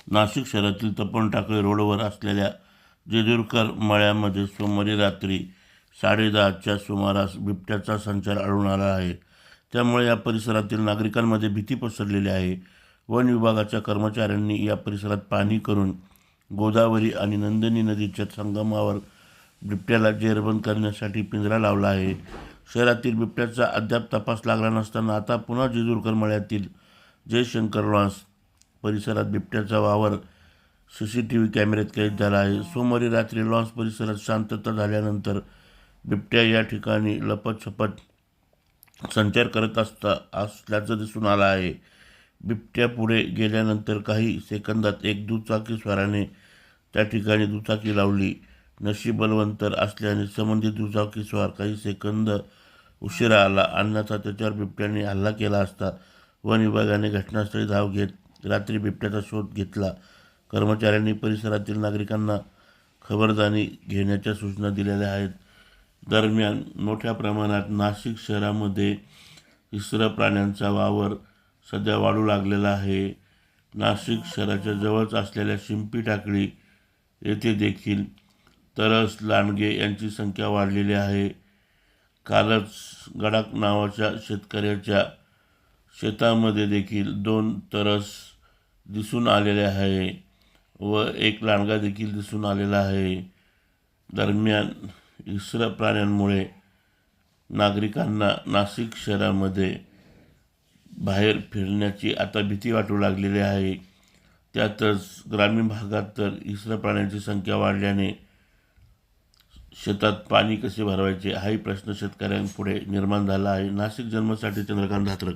नाशिक शहरातील तपोवन टाकळी रोडवर असलेल्या जेजुरकर मळ्यामध्ये सोमवारी रात्री 10:30च्या सुमारास बिबट्याचा संचार आढळून आला आहे. त्यामुळे या परिसरातील नागरिकांमध्ये भीती पसरलेली आहे. वन विभागाच्या कर्मचाऱ्यांनी या परिसरात पाहणी करून गोदावरी आणि नंदिनी नदीच्या संगमावर बिबट्याला जेरबंद करण्यासाठी पिंजरा लावला आहे. शहरातील बिबट्याचा अद्याप तपास लागला नसताना आता पुन्हा जेजुरकर मळ्यातील जयशंकर लॉन्स परिसरात बिबट्याचा वावर CCTV कॅमेऱ्यात कैद झाला आहे. सोमवारी रात्री लॉन्स परिसरात शांतता झाल्यानंतर बिबट्या या ठिकाणी लपतछपत संचार करत असल्याचं दिसून आलं आहे. बिबट्या पुढे गेल्यानंतर काही सेकंदात एक दुचाकीस्वाराने त्या ठिकाणी दुचाकी लावली. नशीब बलवंतर असल्याने संबंधित दुचाकीस्वार काही सेकंद उशिरा आला, अन्यथा त्याच्यावर बिबट्याने हल्ला केला असता. वन विभागाने घटनास्थळी धाव घेत रात्री बिबट्याचा शोध घेतला. कर्मचाऱ्यांनी परिसरातील नागरिकांना खबरदारी घेण्याच्या सूचना दिलेल्या आहेत. दरम्यान मोठ्या प्रमाणात नाशिक शहरामध्ये हिंस्र प्राण्यांचा वावर सध्या वाढू लागलेला आहे. नाशिक शहराच्या जवळच असलेल्या शिंपी टाकळी येथे देखील तरस लांडगे यांची संख्या वाढलेली आहे. कालच गडाख नावाच्या शेतकऱ्याच्या शेतामध्ये देखील 2 तरस दिसून आलेले आहे व एक लांडगा देखील दिसून आलेला आहे. दरम्यान हिंस्र प्राण्यांमुळे नागरिकांना नाशिक शहरामध्ये बाहेर फिरण्याची आता भीती वाटू लागलेली आहे. त्यातच ग्रामीण भागात तर हिंस्र प्राण्यांची संख्या वाढल्याने शेतात पाणी कसे भरवायचे हाही प्रश्न शेतकऱ्यांपुढे निर्माण झाला आहे. नाशिक जन्मसाठी चंद्रकांत धात्रक.